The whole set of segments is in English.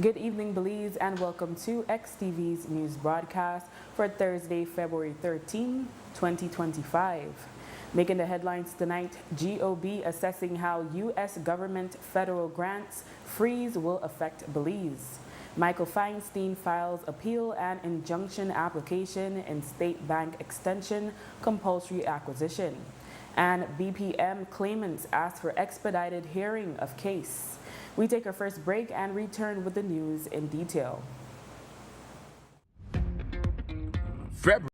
Good evening, Belize, and welcome to XTV's news broadcast for Thursday, February 13, 2025. Making the headlines tonight, GOB assessing how U.S. government federal grants freeze will affect Belize. Michael Feinstein files appeal and injunction application in state bank extension compulsory acquisition. And BPM claimants ask for expedited hearing of case. We take our first break and return with the news in detail. February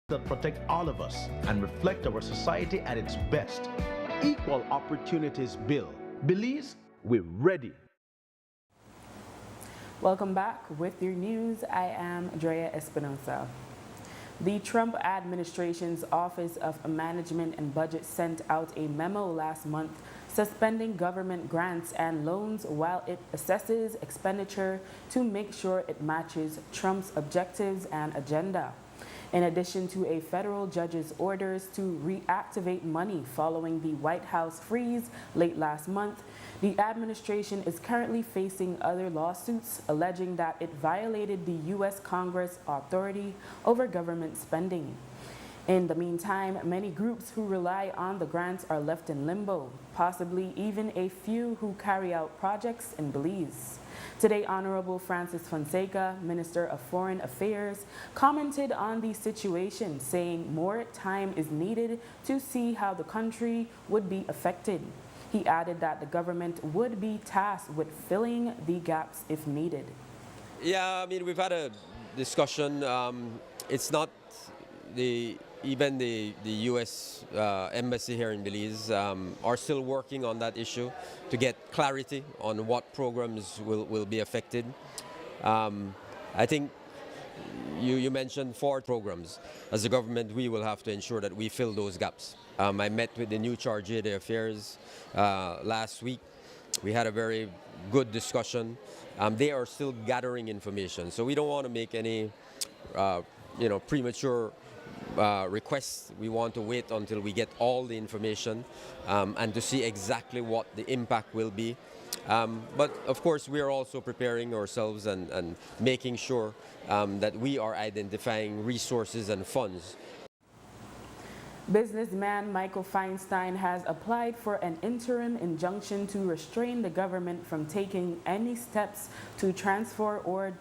that protect all of us and reflect our society at its best. Equal Opportunities Bill. Belize, we're ready. Welcome back with your news. I am Drea Espinosa. The Trump administration's Office of Management and Budget sent out a memo last month suspending government grants and loans while it assesses expenditure to make sure it matches Trump's objectives and agenda. In addition to a federal judge's orders to reactivate money following the White House freeze late last month, the administration is currently facing other lawsuits alleging that it violated the U.S. Congress authority over government spending. In the meantime, many groups who rely on the grants are left in limbo, possibly even a few who carry out projects in Belize. Today, Honorable Francis Fonseca, Minister of Foreign Affairs, commented on the situation, saying more time is needed to see how the country would be affected. He added that the government would be tasked with filling the gaps if needed. Yeah, I mean, we've had a discussion. It's not even the U.S. Embassy here in Belize are still working on that issue to get clarity on what programs will be affected. I think you mentioned 4 programs. As a government, we will have to ensure that we fill those gaps. I met with the new Charge d'Affaires last week. We had a very good discussion. They are still gathering information, so we don't want to make any premature requests. We want to wait until we get all the information and to see exactly what the impact will be. But of course, we are also preparing ourselves and making sure that we are identifying resources and funds. Businessman Michael Feinstein has applied for an interim injunction to restrain the government from taking any steps to transfer or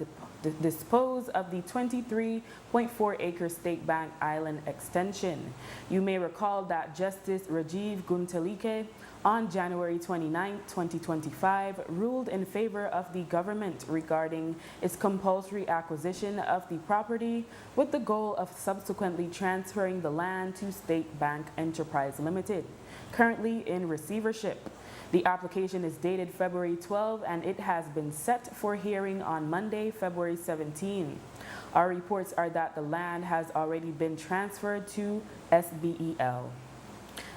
dispose of the 23.4-acre State Bank Island extension. You may recall that Justice Rajiv Guntalike on January 29, 2025, ruled in favor of the government regarding its compulsory acquisition of the property with the goal of subsequently transferring the land to State Bank Enterprise Limited, currently in receivership. The application is dated February 12 and it has been set for hearing on Monday, February 17. Our reports are that the land has already been transferred to SBEL.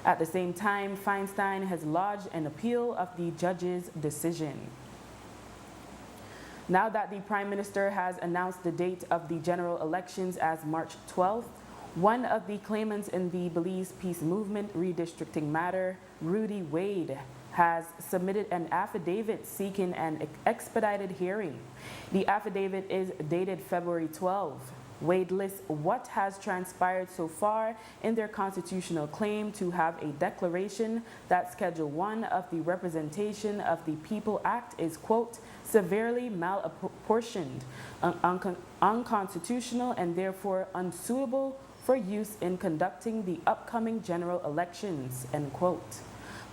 At the same time, Feinstein has lodged an appeal of the judge's decision. Now that the Prime Minister has announced the date of the general elections as March 12th, one of the claimants in the Belize Peace Movement redistricting matter, Rudy Wade, has submitted an affidavit seeking an expedited hearing. The affidavit is dated February 12. Wade lists what has transpired so far in their constitutional claim to have a declaration that Schedule 1 of the Representation of the People Act is, quote, severely malapportioned, unconstitutional, and therefore unsuitable for use in conducting the upcoming general elections, end quote.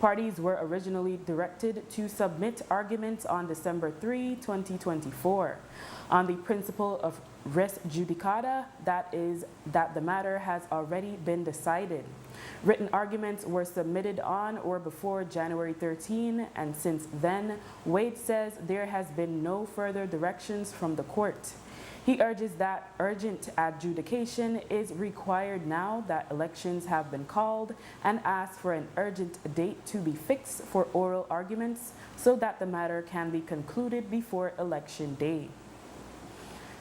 Parties were originally directed to submit arguments on December 3, 2024, on the principle of res judicata, that is, that the matter has already been decided. Written arguments were submitted on or before January 13, and since then, Wade says there has been no further directions from the court. He urges that urgent adjudication is required now that elections have been called and asks for an urgent date to be fixed for oral arguments so that the matter can be concluded before Election Day.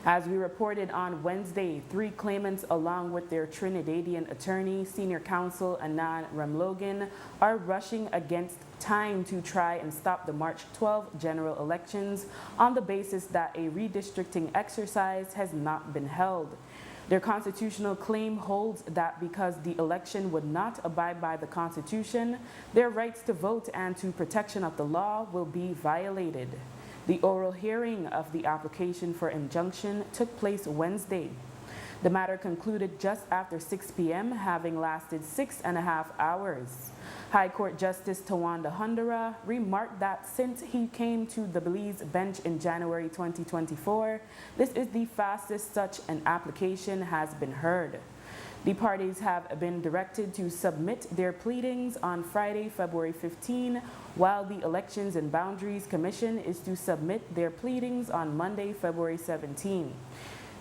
As we reported on Wednesday, 3 claimants along with their Trinidadian attorney, senior counsel Anand Ramlogan, are rushing against time to try and stop the March 12 general elections on the basis that a redistricting exercise has not been held. Their constitutional claim holds that because the election would not abide by the Constitution, their rights to vote and to protection of the law will be violated. The oral hearing of the application for injunction took place Wednesday. The matter concluded just after 6 p.m., having lasted 6.5 hours. High Court Justice Tawanda Hundara remarked that since he came to the Belize bench in January 2024, this is the fastest such an application has been heard. The parties have been directed to submit their pleadings on Friday, February 15, while the Elections and Boundaries Commission is to submit their pleadings on Monday, February 17.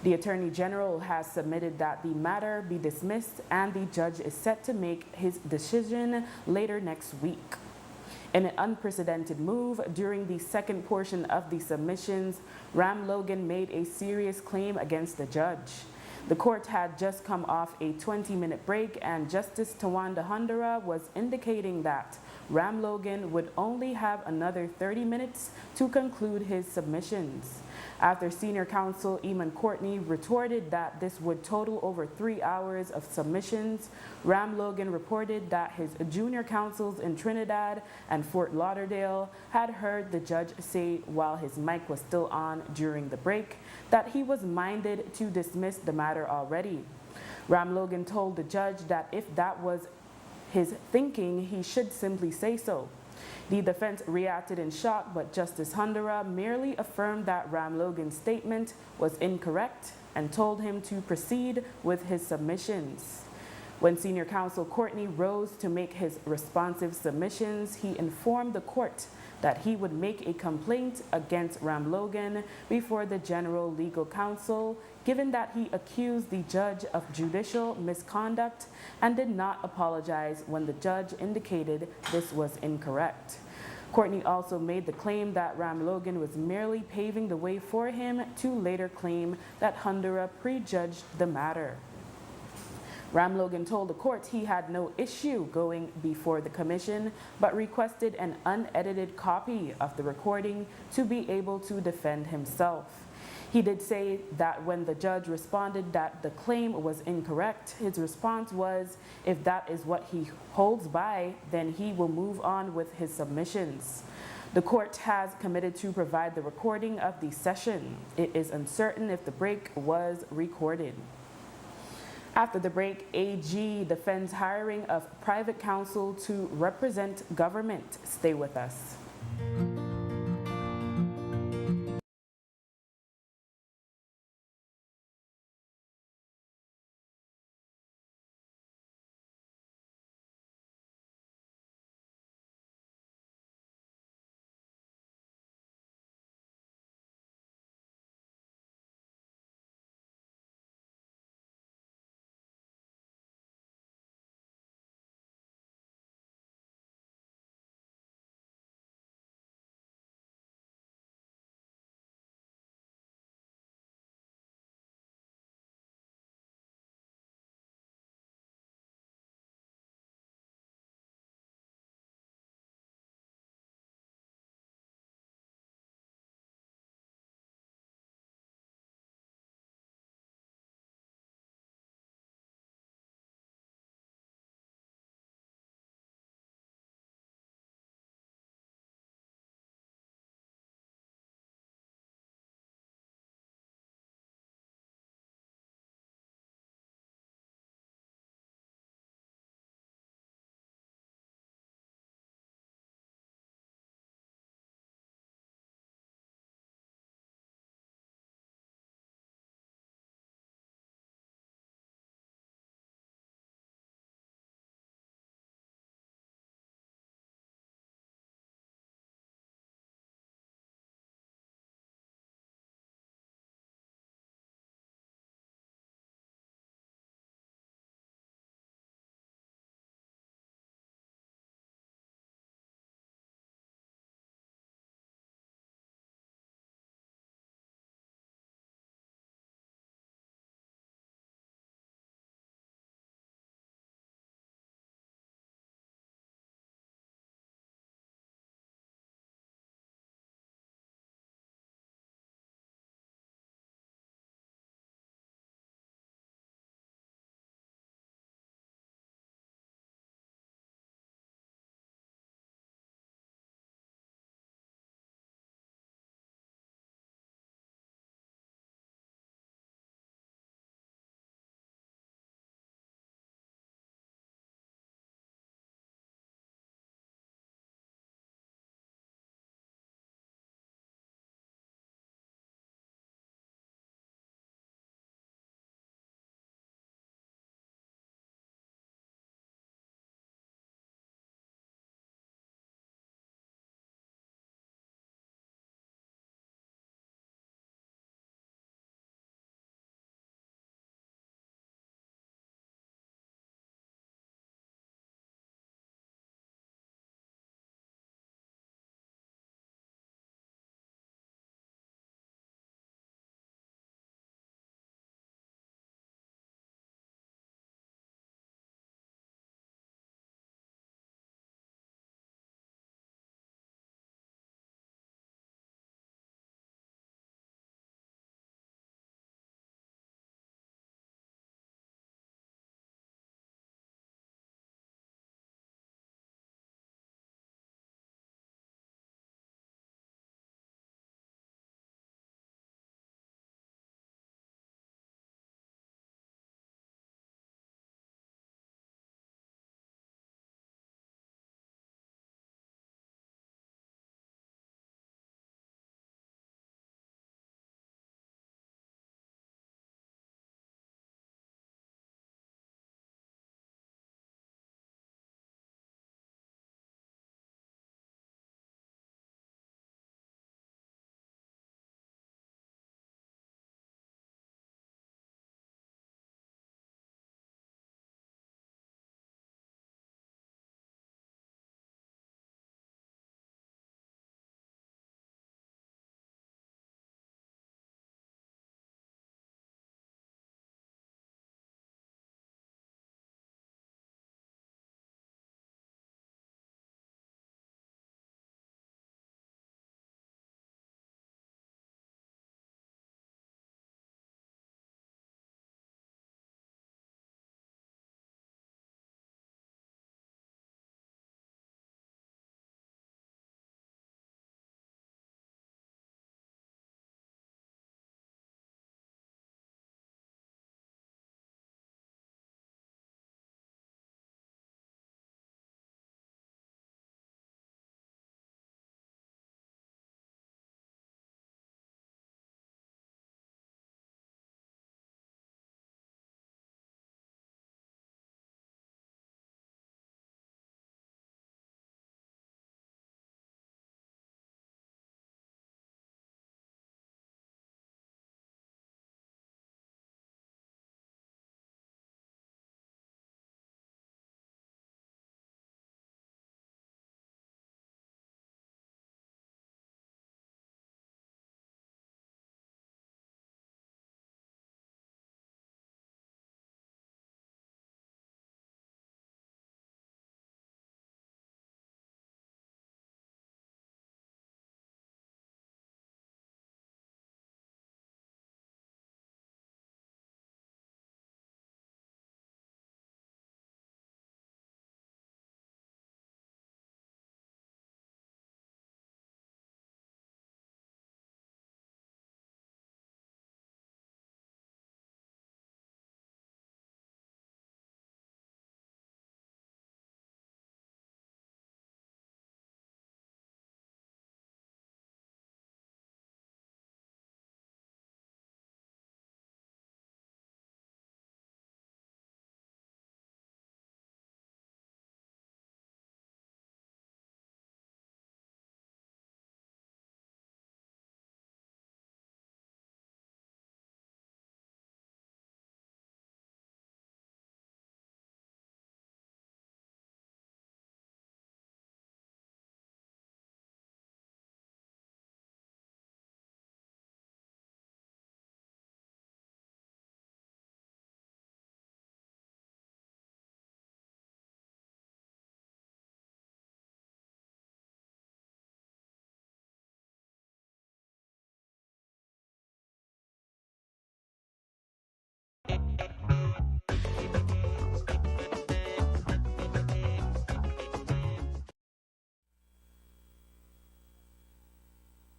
The Attorney General has submitted that the matter be dismissed, and the judge is set to make his decision later next week. In an unprecedented move, during the second portion of the submissions, Ram Logan made a serious claim against the judge. The court had just come off a 20-minute break, and Justice Tawanda Hundara was indicating that Ram Logan would only have another 30 minutes to conclude his submissions. After senior counsel Eamon Courtney retorted that this would total over 3 hours of submissions, Ram Logan reported that his junior counsels in Trinidad and Fort Lauderdale had heard the judge say while his mic was still on during the break that he was minded to dismiss the matter already. Ram Logan told the judge that if that was his thinking, he should simply say so. The defense reacted in shock, but Justice Hundara merely affirmed that Ram Logan's statement was incorrect and told him to proceed with his submissions. When senior counsel Courtney rose to make his responsive submissions, he informed the court that he would make a complaint against Ram Logan before the General Legal Counsel, given that he accused the judge of judicial misconduct and did not apologize when the judge indicated this was incorrect. Courtney also made the claim that Ram Logan was merely paving the way for him to later claim that Hundara prejudged the matter. Ram Logan told the court he had no issue going before the commission, but requested an unedited copy of the recording to be able to defend himself. He did say that when the judge responded that the claim was incorrect, his response was, if that is what he holds by, then he will move on with his submissions. The court has committed to provide the recording of the session. It is uncertain if the break was recorded. After the break, AG defends hiring of private counsel to represent government. Stay with us.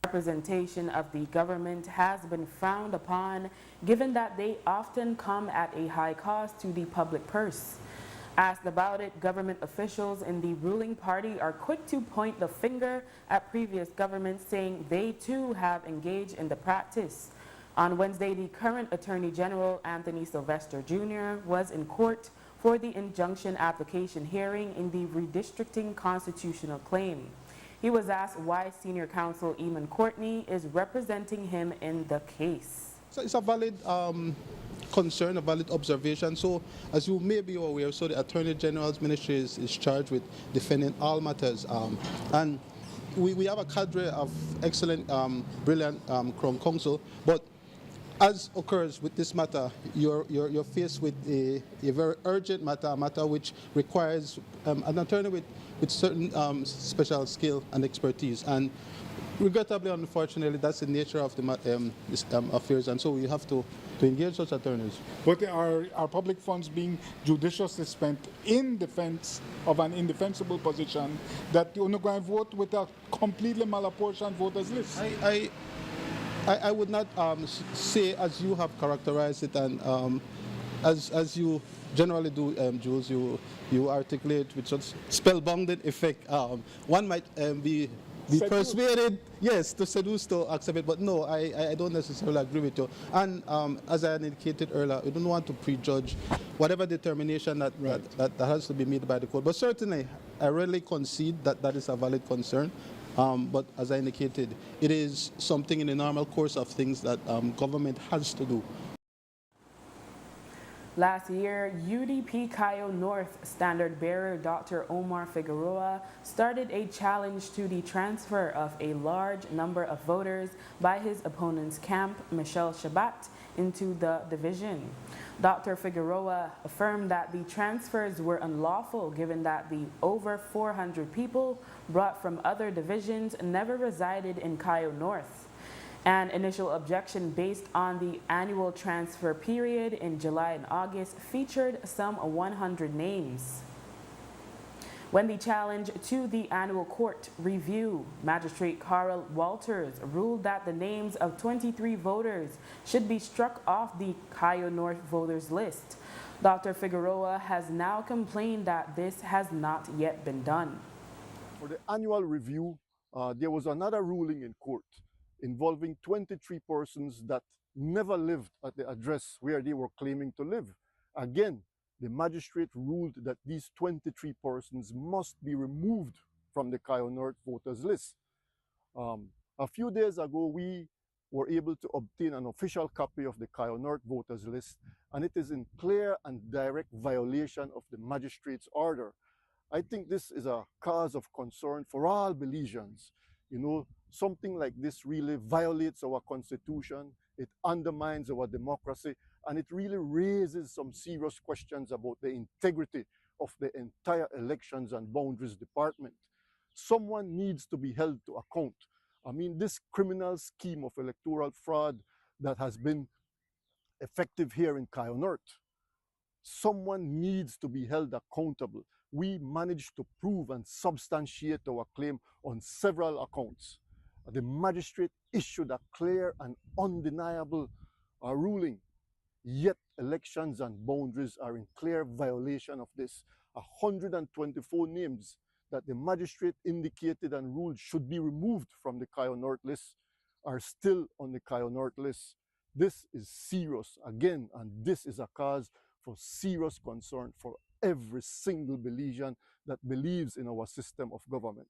Representation of the government has been frowned upon, given that they often come at a high cost to the public purse. Asked about it, government officials in the ruling party are quick to point the finger at previous governments, saying they too have engaged in the practice. On Wednesday, the current Attorney General, Anthony Sylvester Jr., was in court for the injunction application hearing in the redistricting constitutional claim. He was asked why senior counsel Eamon Courtney is representing him in the case. So it's a valid concern, a valid observation. So as you may be aware, so the Attorney General's ministry is charged with defending all matters. And we have a cadre of excellent, brilliant Crown Counsel, but as occurs with this matter, you're faced with a very urgent matter, a matter which requires an attorney with certain special skill and expertise. And regrettably, unfortunately, that's the nature of the affairs, and so we have to engage such attorneys. But are public funds being judiciously spent in defense of an indefensible position that you're not going to vote with a completely malapportioned voters list? I would not say as you have characterized it, and as you generally do, Jules, you articulate with such spellbounded effect. One might be persuaded, yes, to seduce to accept it, but no, I don't necessarily agree with you. And as I indicated earlier, we don't want to prejudge whatever determination that has to be made by the court. But certainly, I rarely concede that that is a valid concern. But as I indicated, it is something in the normal course of things that government has to do. Last year, UDP Cayo North standard bearer Dr. Omar Figueroa started a challenge to the transfer of a large number of voters by his opponent's camp, Michelle Shabat, into the division. Dr. Figueroa affirmed that the transfers were unlawful given that the over 400 people brought from other divisions never resided in Cayo North. An initial objection based on the annual transfer period in July and August featured some 100 names. When the challenge to the annual court review, Magistrate Carl Walters ruled that the names of 23 voters should be struck off the Cayo North voters list. Dr. Figueroa has now complained that this has not yet been done. For the annual review, there was another ruling in court involving 23 persons that never lived at the address where they were claiming to live. Again, the magistrate ruled that these 23 persons must be removed from the Cayo North voters list. A few days ago, we were able to obtain an official copy of the Cayo North voters list, and it is in clear and direct violation of the magistrate's order. I think this is a cause of concern for all Belizeans. You know, something like this really violates our constitution, it undermines our democracy, and it really raises some serious questions about the integrity of the entire elections and boundaries department. Someone needs to be held to account. I mean, this criminal scheme of electoral fraud that has been effective here in Cayo North, someone needs to be held accountable. We managed to prove and substantiate our claim on several accounts. The magistrate issued a clear and undeniable ruling, yet elections and boundaries are in clear violation of this. 124 names that the magistrate indicated and ruled should be removed from the Cayo North list are still on the Cayo North list. This is serious again, and this is a cause for serious concern for every single Belizean that believes in our system of government.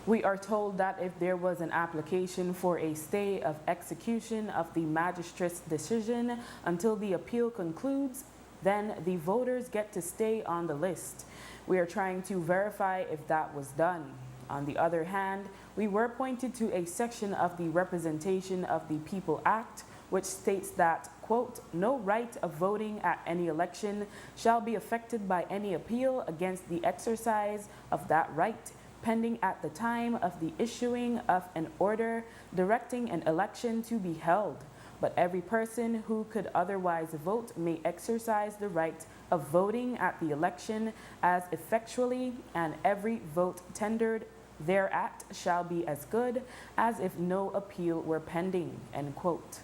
We are told that if there was an application for a stay of execution of the magistrate's decision until the appeal concludes, then the voters get to stay on the list. We are trying to verify if that was done. On the other hand, we were pointed to a section of the Representation of the People Act, which states that, quote, no right of voting at any election shall be affected by any appeal against the exercise of that right, pending at the time of the issuing of an order directing an election to be held. But every person who could otherwise vote may exercise the right of voting at the election as effectually, and every vote tendered their act shall be as good as if no appeal were pending, end quote.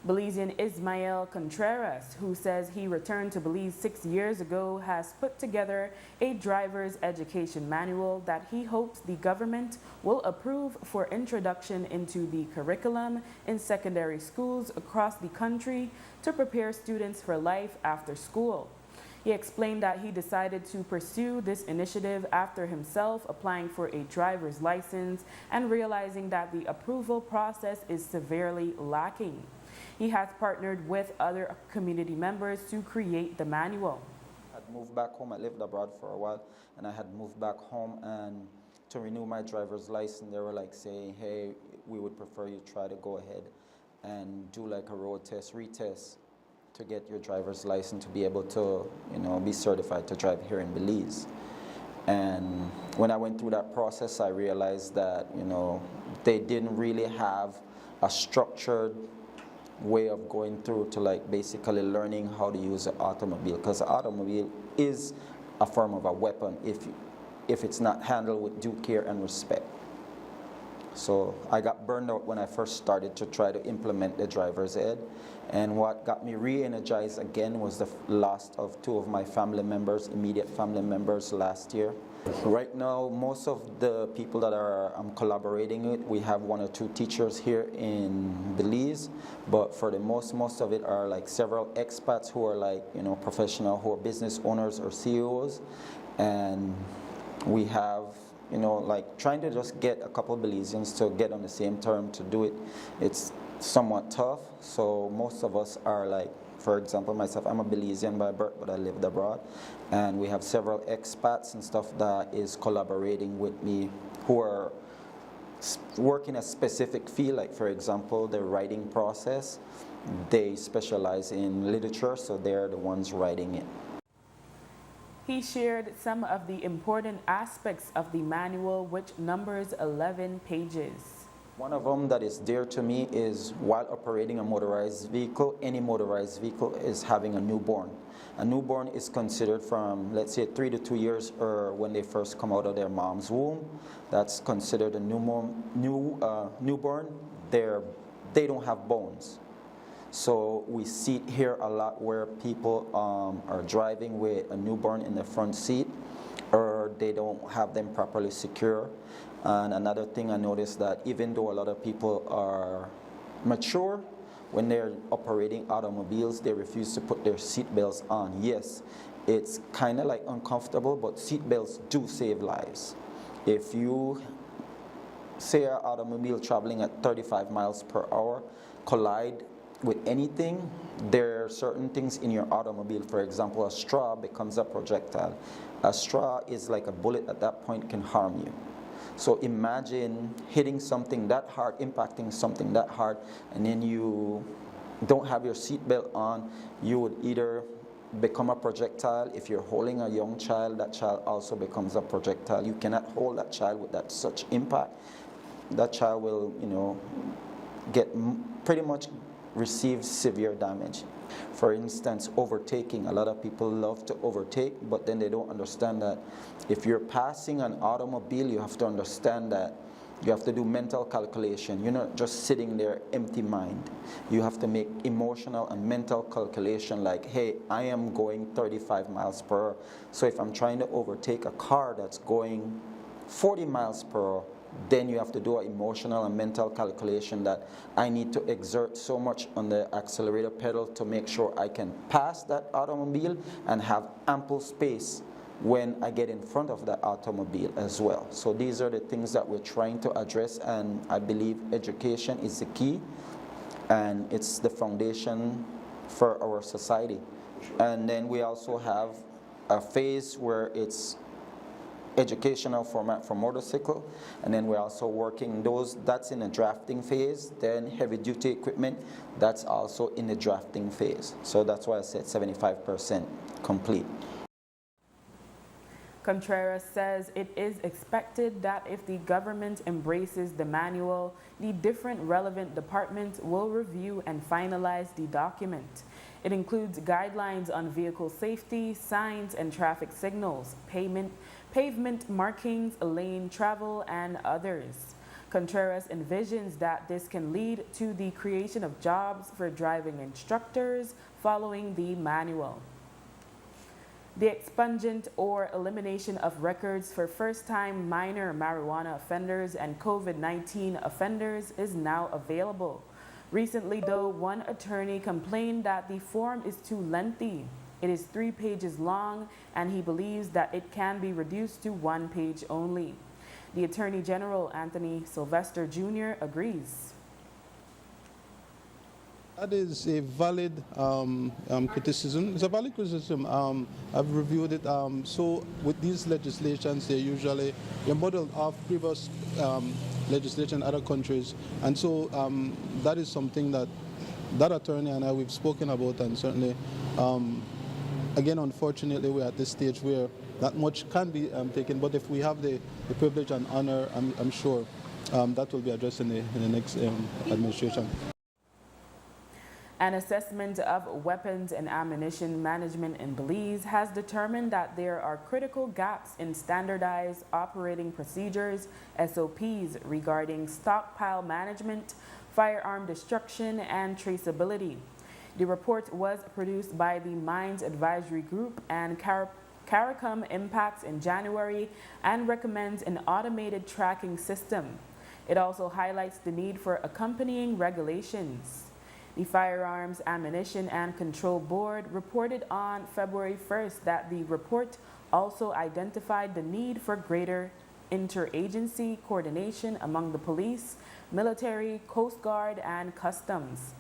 Belizean Ismael Contreras, who says he returned to Belize 6 years ago, has put together a driver's education manual that he hopes the government will approve for introduction into the curriculum in secondary schools across the country to prepare students for life after school. He explained that he decided to pursue this initiative after himself applying for a driver's license and realizing that the approval process is severely lacking. He has partnered with other community members to create the manual. I had moved back home. I lived abroad for a while, and I had moved back home, and to renew my driver's license, they were like saying, hey, we would prefer you try to go ahead and do like a road test, retest to get your driver's license to be able to, be certified to drive here in Belize. And when I went through that process, I realized that, they didn't really have a structured way of going through to like basically learning how to use an automobile, because an automobile is a form of a weapon if it's not handled with due care and respect. So I got burned out when I first started to try to implement the driver's ed, and what got me re-energized again was the loss of 2 of my family members, immediate family members, last year. Right now, most of the people that I'm collaborating with, we have 1 or 2 teachers here in Belize, but for the most of it are like several expats who are like, professional, who are business owners or CEOs, and we have, like trying to just get a couple of Belizeans to get on the same term to do it. It's somewhat tough, so most of us are like, for example, myself, I'm a Belizean by birth, but I lived abroad. And we have several expats and stuff that is collaborating with me who are working a specific field, like for example, the writing process. They specialize in literature, so they're the ones writing it. He shared some of the important aspects of the manual, which numbers 11 pages. One of them that is dear to me is while operating a motorized vehicle, any motorized vehicle is having a newborn. A newborn is considered from, let's say, 3 to 2 years or when they first come out of their mom's womb. That's considered a newborn. They don't have bones. So we see it here a lot where people are driving with a newborn in the front seat, or they don't have them properly secure. And another thing I noticed that even though a lot of people are mature, when they're operating automobiles, they refuse to put their seat belts on. Yes, it's kind of like uncomfortable, but seat belts do save lives. If you say an automobile traveling at 35 miles per hour collide with anything, there are certain things in your automobile. For example, a straw becomes a projectile. A straw is like a bullet at that point, can harm you. So imagine hitting something that hard, impacting something that hard, and then you don't have your seatbelt on. You would either become a projectile. If you're holding a young child, that child also becomes a projectile. You cannot hold that child with that such impact. That child will, get pretty much receive severe damage. For instance, overtaking. A lot of people love to overtake, but then they don't understand that if you're passing an automobile, you have to understand that you have to do mental calculation. You're not just sitting there empty mind. You have to make emotional and mental calculation like, hey, I am going 35 miles per hour. So if I'm trying to overtake a car that's going 40 miles per hour, then you have to do an emotional and mental calculation that I need to exert so much on the accelerator pedal to make sure I can pass that automobile and have ample space when I get in front of that automobile as well. So these are the things that we're trying to address, and I believe education is the key, and it's the foundation for our society. And then we also have a phase where it's educational format for motorcycle, and then we're also working that's in the drafting phase. Then heavy duty equipment, that's also in the drafting phase. So that's why I said 75% complete. Contreras says it is expected that if the government embraces the manual, the different relevant departments will review and finalize the document. It includes guidelines on vehicle safety, signs and traffic signals, pavement markings, lane travel, and others. Contreras envisions that this can lead to the creation of jobs for driving instructors following the manual. The expungement or elimination of records for first-time minor marijuana offenders and COVID-19 offenders is now available. Recently, though, one attorney complained that the form is too lengthy. It is 3 pages long, and he believes that it can be reduced to 1 page only. The Attorney General, Anthony Sylvester Jr., agrees. That is a valid criticism. It's a valid criticism. I've reviewed it. So with these legislations, they're modeled off previous legislation in other countries. And so that is something that attorney and I, we've spoken about, and certainly, again, unfortunately, we're at this stage where that much can be taken. But if we have the privilege and honor, I'm sure that will be addressed in the next administration. An assessment of weapons and ammunition management in Belize has determined that there are critical gaps in standardized operating procedures, SOPs, regarding stockpile management, firearm destruction, and traceability. The report was produced by the Mines Advisory Group and CARICOM Impacts in January and recommends an automated tracking system. It also highlights the need for accompanying regulations. The Firearms, Ammunition, and Control Board reported on February 1st that the report also identified the need for greater interagency coordination among the police, military, Coast Guard, and customs.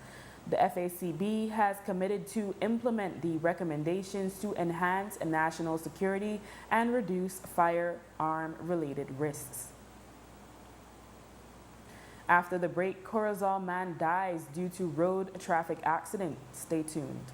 The FACB has committed to implement the recommendations to enhance national security and reduce firearm-related risks. After the break, Corozal man dies due to road traffic accident. Stay tuned.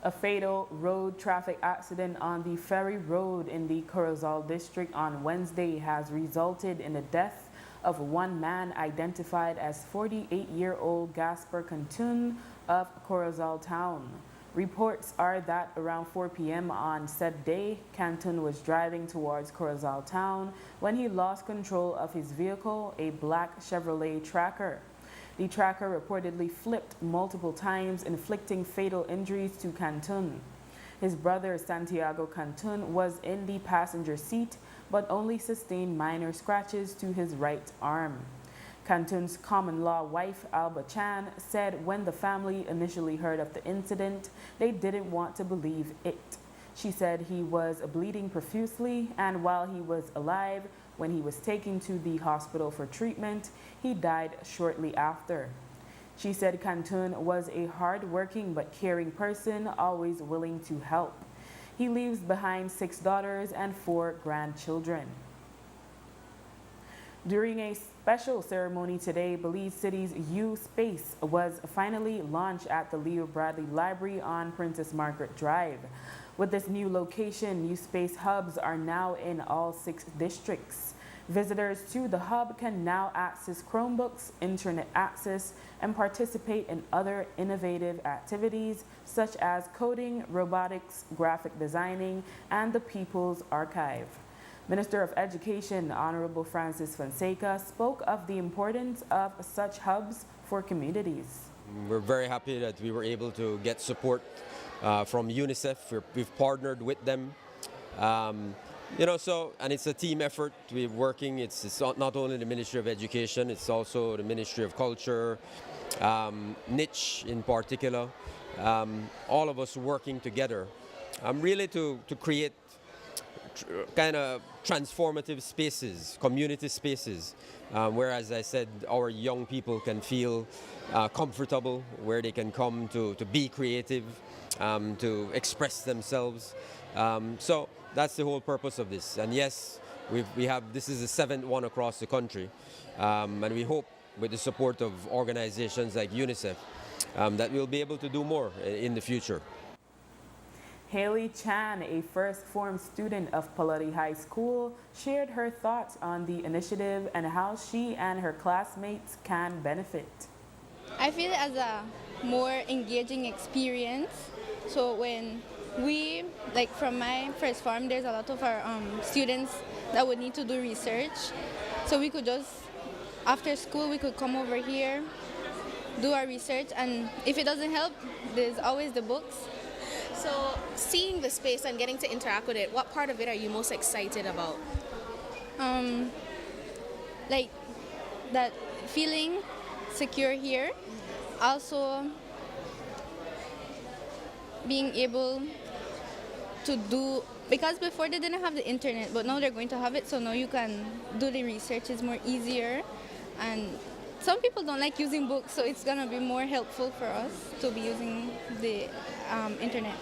A fatal road traffic accident on the Ferry Road in the Corozal district on Wednesday has resulted in the death of one man identified as 48-year-old Gasper Cantun of Corozal town. Reports are that around 4 p.m. on said day, Cantun was driving towards Corozal town when he lost control of his vehicle, a black Chevrolet Tracker. The Tracker reportedly flipped multiple times, inflicting fatal injuries to Cantun. His brother, Santiago Cantun, was in the passenger seat, but only sustained minor scratches to his right arm. Cantun's common-law wife, Alba Chan, said when the family initially heard of the incident, they didn't want to believe it. She said he was bleeding profusely, and while he was alive, when he was taken to the hospital for treatment, he died shortly after. She said Cantun was a hard-working but caring person, always willing to help. He leaves behind 6 daughters and 4 grandchildren. During a special ceremony today, Belize City's U Space was finally launched at the Leo Bradley Library on Princess Margaret Drive. With this new location, U Space hubs are now in all 6 districts. Visitors to the hub can now access Chromebooks, internet access, and participate in other innovative activities such as coding, robotics, graphic designing, and the People's Archive. Minister of Education, Honorable Francis Fonseca, spoke of the importance of such hubs for communities. We're very happy that we were able to get support from UNICEF. We've partnered with them. And it's a team effort. We're working, it's not only the Ministry of Education, it's also the Ministry of Culture, niche in particular, all of us working together, really to create kind of transformative spaces, community spaces, where, as I said, our young people can feel comfortable, where they can come to be creative, to express themselves. So that's the whole purpose of this. And yes, this is the 7th one across the country, and we hope with the support of organizations like UNICEF that we'll be able to do more in the future. Haley Chan, a first-form student of Pallotti High School, shared her thoughts on the initiative and how she and her classmates can benefit. I feel it as a more engaging experience. So when from my first form, there's a lot of our students that would need to do research. So we could just, after school, we could come over here, do our research, and if it doesn't help, there's always the books. So seeing the space and getting to interact with it, what part of it are you most excited about? Like that feeling secure here. Also being able to do, because before they didn't have the internet, but now they're going to have it, so now you can do the research, it's more easier. And some people don't like using books, so it's gonna be more helpful for us to be using the internet.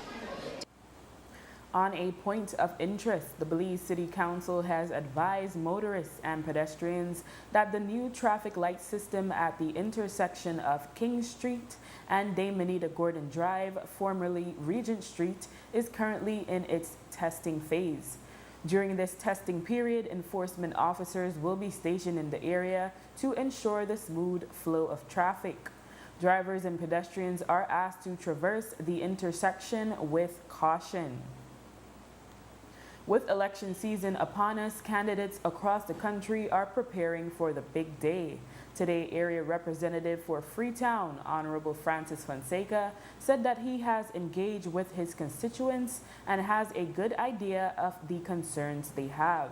On a point of interest, the Belize City Council has advised motorists and pedestrians that the new traffic light system at the intersection of King Street and Dame Anita Gordon Drive, formerly Regent Street, is currently in its testing phase. During this testing period, enforcement officers will be stationed in the area to ensure the smooth flow of traffic. Drivers and pedestrians are asked to traverse the intersection with caution. With election season upon us, candidates across the country are preparing for the big day. Today, Area Representative for Freetown, Honorable Francis Fonseca, said that he has engaged with his constituents and has a good idea of the concerns they have.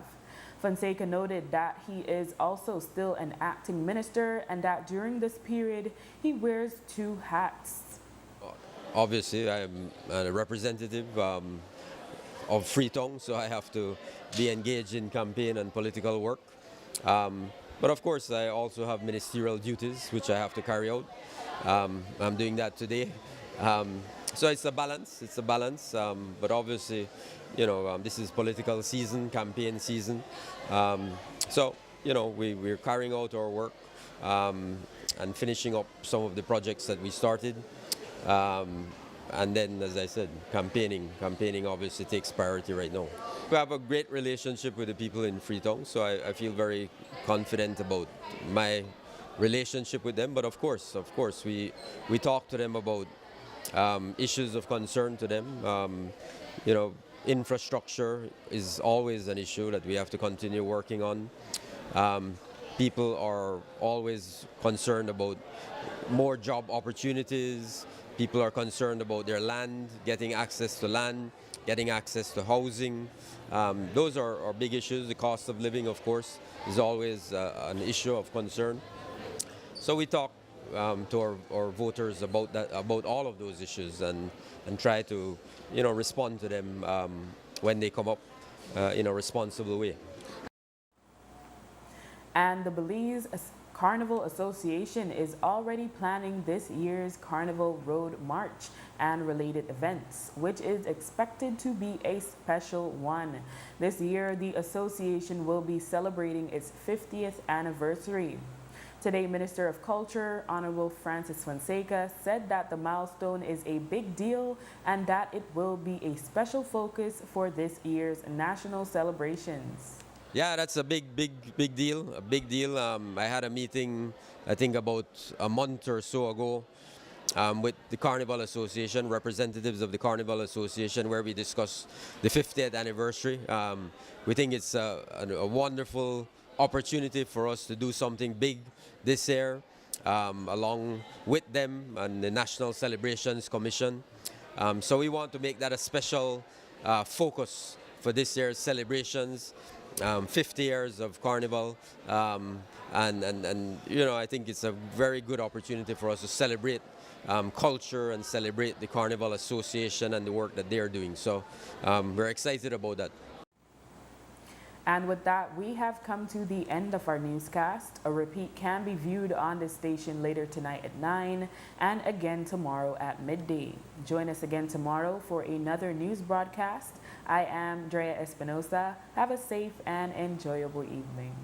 Fonseca noted that he is also still an acting minister and that during this period, he wears 2 hats. Obviously, I'm a representative of Freetown, so I have to be engaged in campaign and political work. But of course, I also have ministerial duties, which I have to carry out. I'm doing that today. So it's a balance, but obviously, this is political season, campaign season. So, we're carrying out our work and finishing up some of the projects that we started. and then, as I said, campaigning obviously takes priority right now. We have a great relationship with the people in Freetown, so I feel very confident about my relationship with them. But of course, we talk to them about issues of concern to them. Infrastructure is always an issue that we have to continue working on. People are always concerned about more job opportunities. People are concerned about their land, getting access to land, getting access to housing. Those are big issues. The cost of living, of course, is always an issue of concern. So we talk to our voters about all of those issues, and try to respond to them when they come up in a responsible way. And the Belize Carnival Association is already planning this year's Carnival Road March and related events, which is expected to be a special one. This year, the association will be celebrating its 50th anniversary. Today, Minister of Culture, Honorable Francis Fonseca, said that the milestone is a big deal and that it will be a special focus for this year's national celebrations. Yeah, that's a big deal. A big deal. I had a meeting, I think about a month or so ago, with the Carnival Association, representatives of the Carnival Association, where we discussed the 50th anniversary. We think it's a wonderful opportunity for us to do something big this year, along with them and the National Celebrations Commission. So we want to make that a special focus for this year's celebrations. 50 years of Carnival, and I think it's a very good opportunity for us to celebrate culture and celebrate the Carnival Association and the work that they're doing. So we're excited about that. And with that, we have come to the end of our newscast. A repeat can be viewed on the station later tonight at 9 and again tomorrow at midday. Join us again tomorrow for another news broadcast. I am Drea Espinosa. Have a safe and enjoyable evening.